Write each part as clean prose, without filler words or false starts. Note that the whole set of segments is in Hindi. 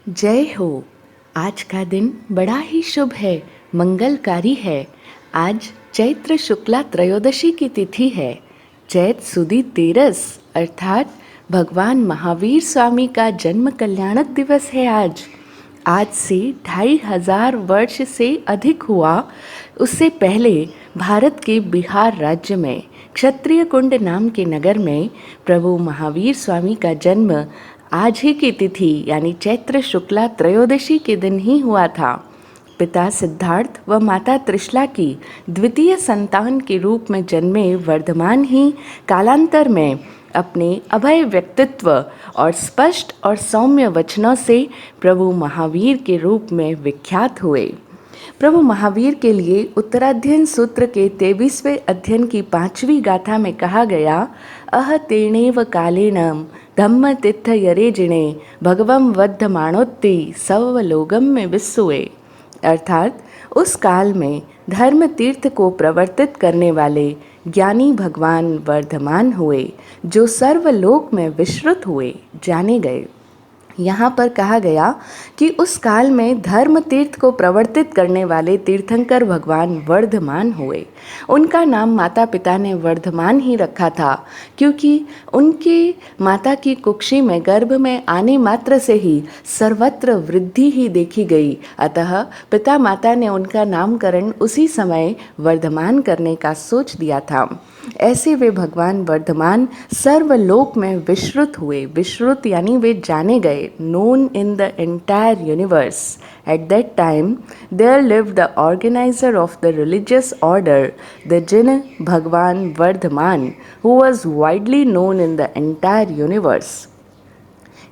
जय हो। आज का दिन बड़ा ही शुभ है, मंगलकारी है। आज चैत्र शुक्ला त्रयोदशी की तिथि है। चैत सुदी 13 अर्थात भगवान महावीर स्वामी का जन्म कल्याणक दिवस है आज से 2500 वर्ष से अधिक हुआ। उससे पहले भारत के बिहार राज्य में क्षत्रिय कुंड नाम के नगर में प्रभु महावीर स्वामी का जन्म आज ही की तिथि यानी चैत्र शुक्ला त्रयोदशी के दिन ही हुआ था। पिता सिद्धार्थ व माता त्रिशला की द्वितीय संतान के रूप में जन्मे वर्धमान ही कालांतर में अपने अभय व्यक्तित्व और स्पष्ट और सौम्य वचनों से प्रभु महावीर के रूप में विख्यात हुए। प्रभु महावीर के लिए उत्तराध्ययन सूत्र के 23वें अध्ययन की 5वीं गाथा में कहा गया, अह तेणेव कालेन धम्म तीर्थ यरे जिणे भगवम वद्धमाणोत्ति सवलोगम में विस्सुए। अर्थात उस काल में धर्म तीर्थ को प्रवर्तित करने वाले ज्ञानी भगवान वर्धमान हुए, जो सर्वलोक में विश्रुत हुए जाने गए। यहाँ पर कहा गया कि उस काल में धर्म तीर्थ को प्रवर्तित करने वाले तीर्थंकर भगवान वर्धमान हुए। उनका नाम माता पिता ने वर्धमान ही रखा था, क्योंकि उनके माता की कुक्षी में गर्भ में आने मात्र से ही सर्वत्र वृद्धि ही देखी गई। अतः पिता माता ने उनका नामकरण उसी समय वर्धमान करने का सोच दिया था। ऐसे वे भगवान वर्धमान सर्वलोक में विश्रुत हुए। विश्रुत यानी वे जाने गए, known in the entire universe. At that time, there lived the organizer of the religious order, the Jin Bhagwan Vardhaman, who was widely known in the entire universe.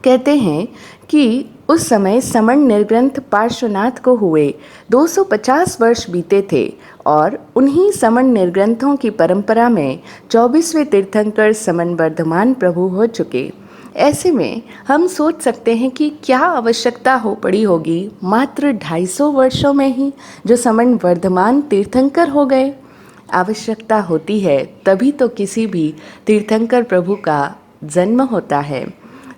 कहते हैं कि उस समय समण निर्ग्रंथ पार्श्वनाथ को हुए 250 वर्ष बीते थे और उन्हीं समण निर्ग्रंथों की परंपरा में 24वें तीर्थंकर समण वर्धमान प्रभु हो चुके। ऐसे में हम सोच सकते हैं कि क्या आवश्यकता हो पड़ी होगी मात्र 250 वर्षों में ही जो समण वर्धमान तीर्थंकर हो गए। आवश्यकता होती है तभी तो किसी भी तीर्थंकर प्रभु का जन्म होता है।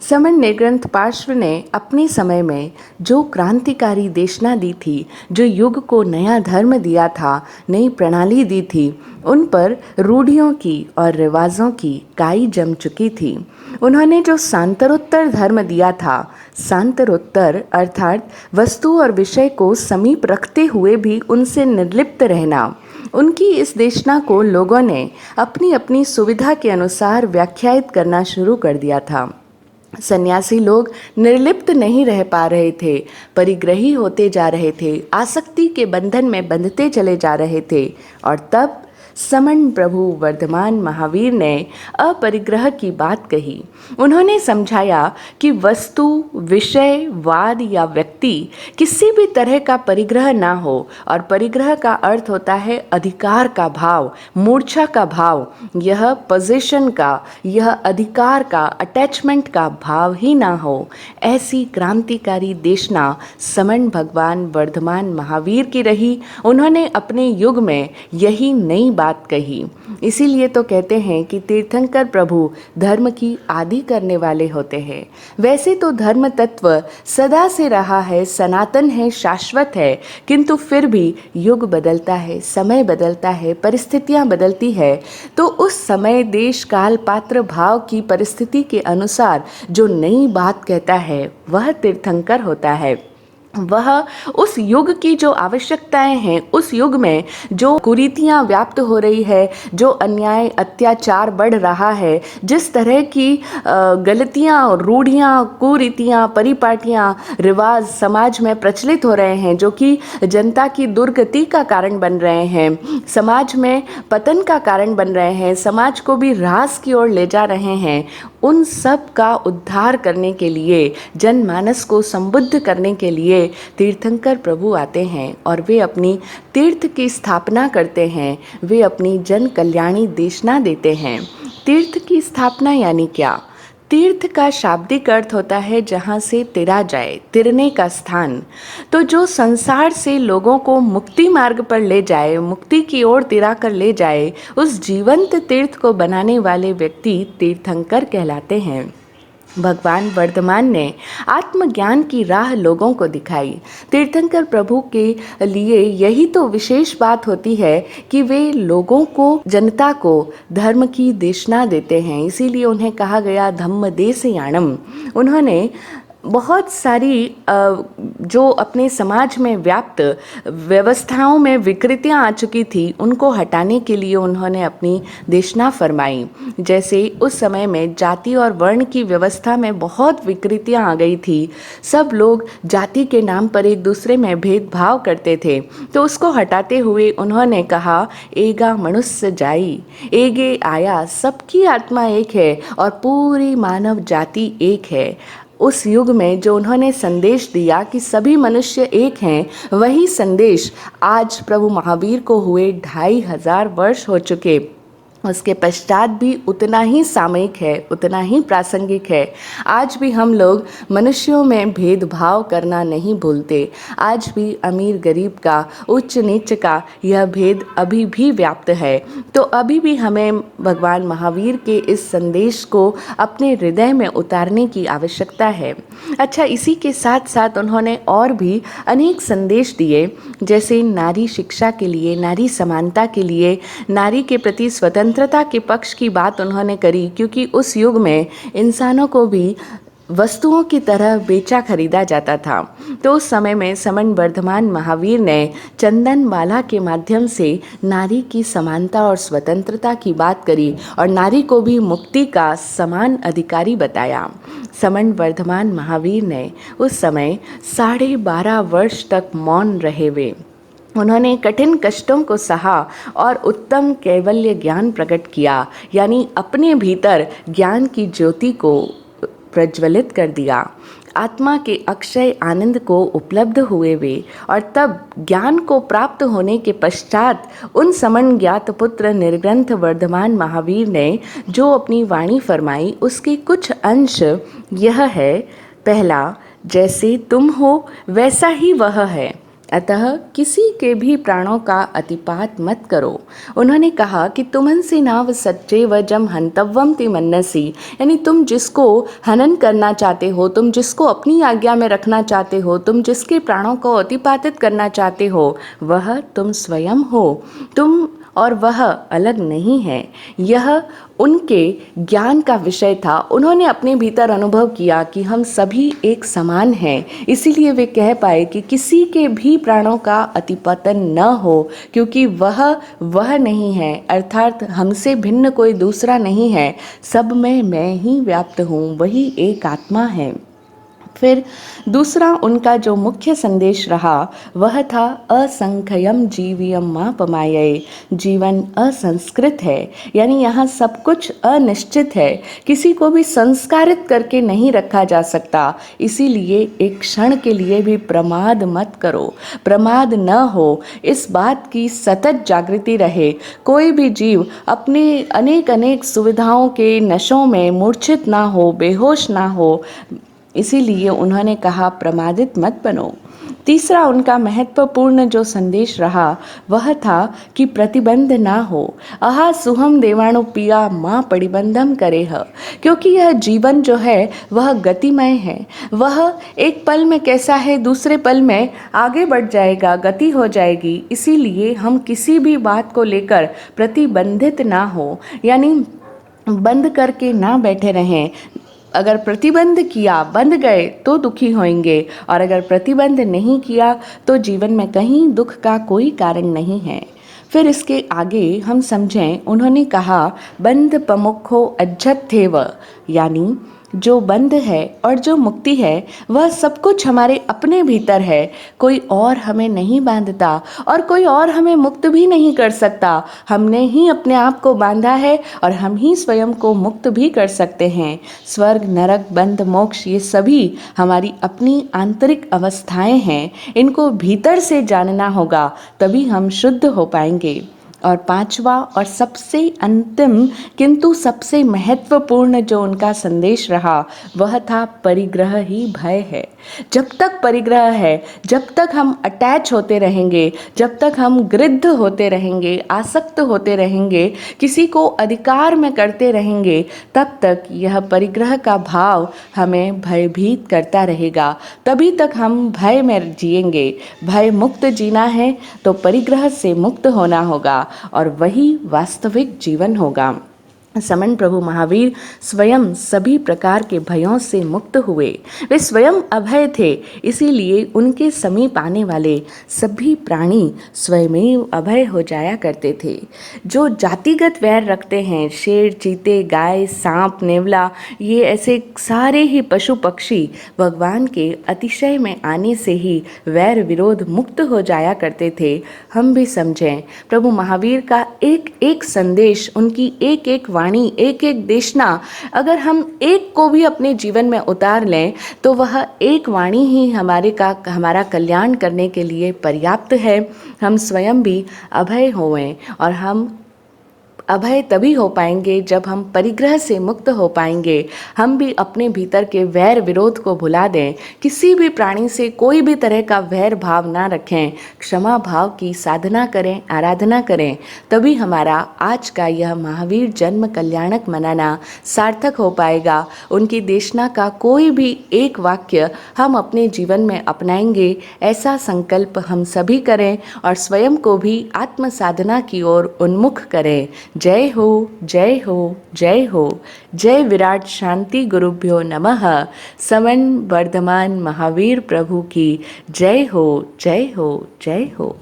समण निर्ग्रंथ पार्श्व ने अपने समय में जो क्रांतिकारी देशना दी थी, जो युग को नया धर्म दिया था, नई प्रणाली दी थी, उन पर रूढ़ियों की और रिवाजों की काई जम चुकी थी। उन्होंने जो सांतरोत्तर धर्म दिया था, सांतरोत्तर अर्थात वस्तु और विषय को समीप रखते हुए भी उनसे निर्लिप्त रहना, उनकी इस देशना को लोगों ने अपनी अपनी सुविधा के अनुसार व्याख्यायित करना शुरू कर दिया था। सन्यासी लोग निर्लिप्त नहीं रह पा रहे थे, परिग्रही होते जा रहे थे, आसक्ति के बंधन में बंधते चले जा रहे थे। और तब समण प्रभु वर्धमान महावीर ने अपरिग्रह की बात कही। उन्होंने समझाया कि वस्तु, विषय, वाद या व्यक्ति किसी भी तरह का परिग्रह ना हो, और परिग्रह का अर्थ होता है अधिकार का भाव, मूर्छा का भाव, यह पोजीशन का, यह अधिकार का, अटैचमेंट का भाव ही ना हो। ऐसी क्रांतिकारी देशना समण भगवान वर्धमान महावीर की रही। उन्होंने अपने युग में यही नई बात कही। इसीलिए तो कहते हैं कि तीर्थंकर प्रभु धर्म की आदि करने वाले होते हैं। वैसे तो धर्म तत्व सदा से रहा है, सनातन है, शाश्वत है, किंतु फिर भी युग बदलता है, समय बदलता है, परिस्थितियां बदलती है। तो उस समय, देश, काल, पात्र, भाव की परिस्थिति के अनुसार जो नई बात कहता है वह तीर्थंकर होता है। वह उस युग की जो आवश्यकताएं हैं, उस युग में जो कुरीतियां व्याप्त हो रही है, जो अन्याय अत्याचार बढ़ रहा है, जिस तरह की गलतियां, रूढ़ियां, कुरीतियां, परिपाटियां, रिवाज समाज में प्रचलित हो रहे हैं, जो कि जनता की दुर्गति का कारण बन रहे हैं, समाज में पतन का कारण बन रहे हैं, समाज को भी ह्रास की ओर ले जा रहे हैं, उन सब का उद्धार करने के लिए, जनमानस को संबुद्ध करने के लिए तीर्थंकर प्रभु आते हैं और वे अपनी तीर्थ की स्थापना करते हैं। वे अपनी जन कल्याणी देशना देते हैं। तीर्थ की स्थापना यानी क्या? तीर्थ का शाब्दिक अर्थ होता है जहाँ से तिरा जाए, तिरने का स्थान। तो जो संसार से लोगों को मुक्ति मार्ग पर ले जाए, मुक्ति की ओर तिरा कर ले जाए, उस जीवंत तीर्थ को बनाने वाले व्यक्ति तीर्थंकर कहलाते हैं। भगवान वर्धमान ने आत्मज्ञान की राह लोगों को दिखाई। तीर्थंकर प्रभु के लिए यही तो विशेष बात होती है कि वे लोगों को, जनता को धर्म की देशना देते हैं। इसीलिए उन्हें कहा गया धम्म देशयानम। उन्होंने बहुत सारी जो अपने समाज में व्याप्त व्यवस्थाओं में विकृतियां आ चुकी थी, उनको हटाने के लिए उन्होंने अपनी देशना फरमाई। जैसे उस समय में जाति और वर्ण की व्यवस्था में बहुत विकृतियां आ गई थी। सब लोग जाति के नाम पर एक दूसरे में भेदभाव करते थे, तो उसको हटाते हुए उन्होंने कहा, एगा मनुष्य जाई, एगे आया, सबकी आत्मा एक है और पूरी मानव जाति एक है। उस युग में जो उन्होंने संदेश दिया कि सभी मनुष्य एक हैं, वही संदेश आज प्रभु महावीर को हुए 2500 वर्ष हो चुके, उसके पश्चात भी उतना ही सामयिक है, उतना ही प्रासंगिक है। आज भी हम लोग मनुष्यों में भेदभाव करना नहीं भूलते। आज भी अमीर गरीब का, उच्च नीच का यह भेद अभी भी व्याप्त है। तो अभी भी हमें भगवान महावीर के इस संदेश को अपने हृदय में उतारने की आवश्यकता है। अच्छा, इसी के साथ साथ उन्होंने और भी अनेक संदेश दिए, जैसे नारी शिक्षा के लिए, नारी समानता के लिए, नारी के प्रति स्वतंत्रता के पक्ष की बात उन्होंने करी, क्योंकि उस युग में इंसानों को भी वस्तुओं की तरह बेचा खरीदा जाता था। तो उस समय में समन वर्धमान महावीर ने चंदन माला के माध्यम से नारी की समानता और स्वतंत्रता की बात करी और नारी को भी मुक्ति का समान अधिकारी बताया। समन वर्धमान महावीर ने उस समय 12.5 वर्ष तक मौन रहे वे। उन्होंने कठिन कष्टों को सहा और उत्तम कैवल्य ज्ञान प्रकट किया, यानी अपने भीतर ज्ञान की ज्योति को प्रज्वलित कर दिया। आत्मा के अक्षय आनंद को उपलब्ध हुए वे, और तब ज्ञान को प्राप्त होने के पश्चात उन समन ज्ञात पुत्र निर्ग्रंथ वर्धमान महावीर ने जो अपनी वाणी फरमाई, उसके कुछ अंश यह है। पहला, जैसे तुम हो वैसा ही वह है, अतः किसी के भी प्राणों का अतिपात मत करो। उन्होंने कहा कि तुमंसी नाव सच्चे व जम हंतव्वम ति मन्नसी, यानी तुम जिसको हनन करना चाहते हो, तुम जिसको अपनी आज्ञा में रखना चाहते हो, तुम जिसके प्राणों को अतिपातित करना चाहते हो, वह तुम स्वयं हो। तुम और वह अलग नहीं है। यह उनके ज्ञान का विषय था। उन्होंने अपने भीतर अनुभव किया कि हम सभी एक समान हैं, इसीलिए वे कह पाए कि किसी के भी प्राणों का अतिपतन न हो, क्योंकि वह नहीं है, अर्थात हमसे भिन्न कोई दूसरा नहीं है। सब में मैं ही व्याप्त हूँ, वही एक आत्मा है। फिर दूसरा उनका जो मुख्य संदेश रहा वह था असंख्यम जीवियम मापमाये, जीवन असंस्कृत है, यानी यहाँ सब कुछ अनिश्चित है, किसी को भी संस्कारित करके नहीं रखा जा सकता। इसीलिए एक क्षण के लिए भी प्रमाद मत करो, प्रमाद न हो, इस बात की सतत जागृति रहे। कोई भी जीव अपने अनेक सुविधाओं के नशों में मूर्छित ना हो, बेहोश ना हो, इसीलिए उन्होंने कहा प्रमादित मत बनो। तीसरा उनका महत्वपूर्ण जो संदेश रहा वह था कि प्रतिबंध ना हो। अहा सुहम देवाणु पिया माँ परिबंधम करे ह, क्योंकि यह जीवन जो है वह गतिमय है। वह एक पल में कैसा है, दूसरे पल में आगे बढ़ जाएगा, गति हो जाएगी। इसीलिए हम किसी भी बात को लेकर प्रतिबंधित ना हो, यानी बंद करके ना बैठे रहें। अगर प्रतिबंध किया, बंध गए तो दुखी होंगे, और अगर प्रतिबंध नहीं किया तो जीवन में कहीं दुख का कोई कारण नहीं है। फिर इसके आगे हम समझें, उन्होंने कहा बंध पमुखो अज्जत थेव, यानी जो बंध है और जो मुक्ति है वह सब कुछ हमारे अपने भीतर है। कोई और हमें नहीं बांधता और कोई और हमें मुक्त भी नहीं कर सकता। हमने ही अपने आप को बांधा है और हम ही स्वयं को मुक्त भी कर सकते हैं। स्वर्ग, नरक, बंध, मोक्ष, ये सभी हमारी अपनी आंतरिक अवस्थाएं हैं। इनको भीतर से जानना होगा, तभी हम शुद्ध हो पाएंगे। और पांचवा और सबसे अंतिम किंतु सबसे महत्वपूर्ण जो उनका संदेश रहा वह था परिग्रह ही भय है। जब तक परिग्रह है, जब तक हम अटैच होते रहेंगे, जब तक हम गृध्र होते रहेंगे, आसक्त होते रहेंगे, किसी को अधिकार में करते रहेंगे, तब तक यह परिग्रह का भाव हमें भयभीत करता रहेगा। तभी तक हम भय में जिएंगे। भय मुक्त जीना है तो परिग्रह से मुक्त होना होगा और वही वास्तविक जीवन होगा। समन प्रभु महावीर स्वयं सभी प्रकार के भयों से मुक्त हुए। वे स्वयं अभय थे, इसीलिए उनके समीप आने वाले सभी प्राणी स्वयं अभय हो जाया करते थे। जो जातिगत वैर रखते हैं, शेर, चीते, गाय, सांप, नेवला, ये ऐसे सारे ही पशु पक्षी भगवान के अतिशय में आने से ही वैर विरोध मुक्त हो जाया करते थे। हम भी समझें प्रभु महावीर का एक एक संदेश, उनकी एक एक वाणी, एक एक देशना, अगर हम एक को भी अपने जीवन में उतार लें तो वह एक वाणी ही हमारा कल्याण करने के लिए पर्याप्त है। हम स्वयं भी अभय होएं और हम अभय तभी हो पाएंगे जब हम परिग्रह से मुक्त हो पाएंगे। हम भी अपने भीतर के वैर विरोध को भुला दें, किसी भी प्राणी से कोई भी तरह का वैर भाव ना रखें, क्षमा भाव की साधना करें, आराधना करें। तभी हमारा आज का यह महावीर जन्म कल्याणक मनाना सार्थक हो पाएगा। उनकी देशना का कोई भी एक वाक्य हम अपने जीवन में अपनाएंगे, ऐसा संकल्प हम सभी करें और स्वयं को भी आत्म साधना की ओर उन्मुख करें। जय हो, जय हो, जय हो। जय विराट शांति गुरुभ्यो नमः। समन वर्धमान महावीर प्रभु की जय हो, जय हो, जय हो।